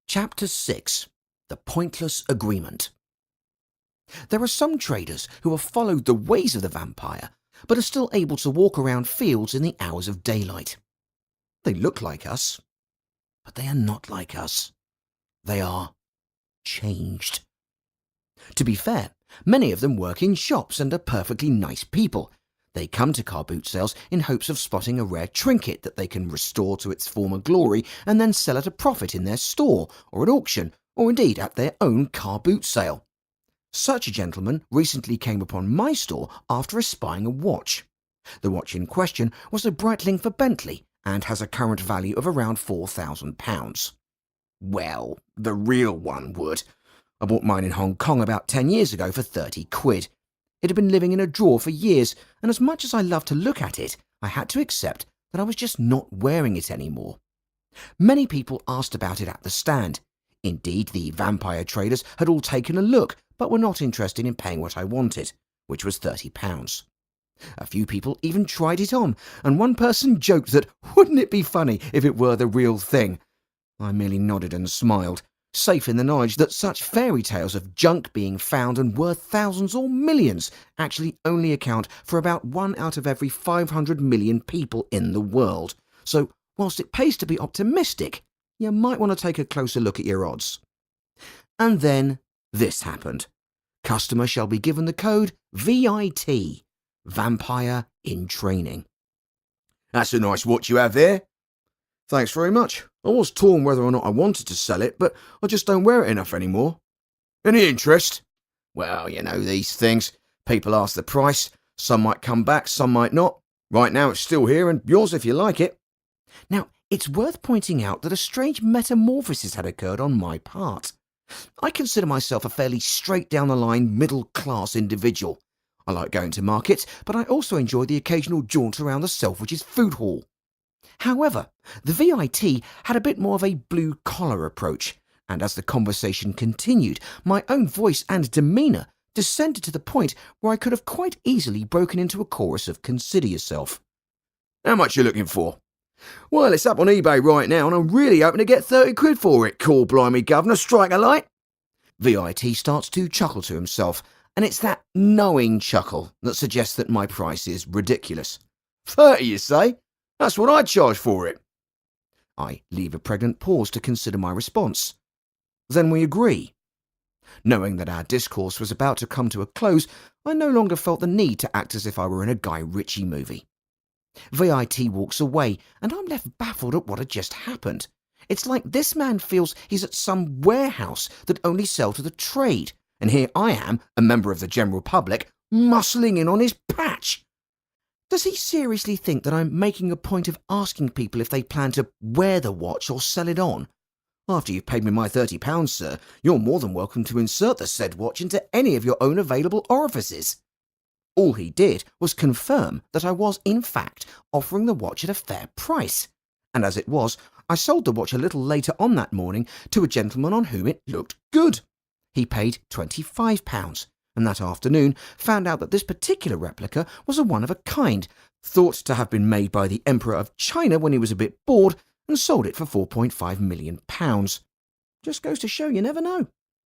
Chapter 6. The Pointless Agreement. There are some traders who have followed the ways of the vampire, but are still able to walk around fields in the hours of daylight. They look like us, but they are not like us. They are changed. To be fair, many of them work in shops and are perfectly nice people. They come to car boot sales in hopes of spotting a rare trinket that they can restore to its former glory and then sell at a profit in their store or at auction, or indeed at their own car boot sale. Such a gentleman recently came upon my store after espying a watch. The watch in question was a Breitling for Bentley and has a current value of around £4,000. Well, the real one would. I bought mine in Hong Kong about 10 years ago for 30 quid. It had been living in a drawer for years, and as much as I loved to look at it, I had to accept that I was just not wearing it anymore. Many people asked about it at the stand. Indeed, the vampire traders had all taken a look, but were not interested in paying what I wanted, which was £30. A few people even tried it on, and one person joked that wouldn't it be funny if it were the real thing? I merely nodded and smiled, safe in the knowledge that such fairy tales of junk being found and worth thousands or millions actually only account for about 1 out of every 500 million people in the world. So, whilst it pays to be optimistic, you might want to take a closer look at your odds. And then this happened. Customer shall be given the code VIT, Vampire in Training. That's a nice watch you have there. Thanks very much. I was torn whether or not I wanted to sell it, but I just don't wear it enough anymore. Any interest? Well, you know these things. People ask the price. Some might come back, some might not. Right now it's still here and yours if you like it. Now, it's worth pointing out that a strange metamorphosis had occurred on my part. I consider myself a fairly straight-down-the-line, middle-class individual. I like going to markets, but I also enjoy the occasional jaunt around the Selfridges food hall. However, the VIT had a bit more of a blue-collar approach, and as the conversation continued, my own voice and demeanour descended to the point where I could have quite easily broken into a chorus of "Consider yourself." How much you looking for? Well, it's up on eBay right now and I'm really hoping to get 30 quid for it. Call blimey governor, strike a light. VIT starts to chuckle to himself, and it's that knowing chuckle that suggests that my price is ridiculous. 30, you say? That's what I'd charge for it. I leave a pregnant pause to consider my response. Then we agree. Knowing that our discourse was about to come to a close, I no longer felt the need to act as if I were in a Guy Ritchie movie. VIT walks away, and I'm left baffled at what had just happened. It's like this man feels he's at some warehouse that only sell to the trade, and here I am, a member of the general public, muscling in on his patch. Does he seriously think that I'm making a point of asking people if they plan to wear the watch or sell it on? After you've paid me my £30, sir, you're more than welcome to insert the said watch into any of your own available orifices. All he did was confirm that I was, in fact, offering the watch at a fair price, and as it was, I sold the watch a little later on that morning to a gentleman on whom it looked good. He paid £25, and that afternoon found out that this particular replica was a one-of-a-kind, thought to have been made by the Emperor of China when he was a bit bored, and sold it for £4.5 million. Just goes to show you never know.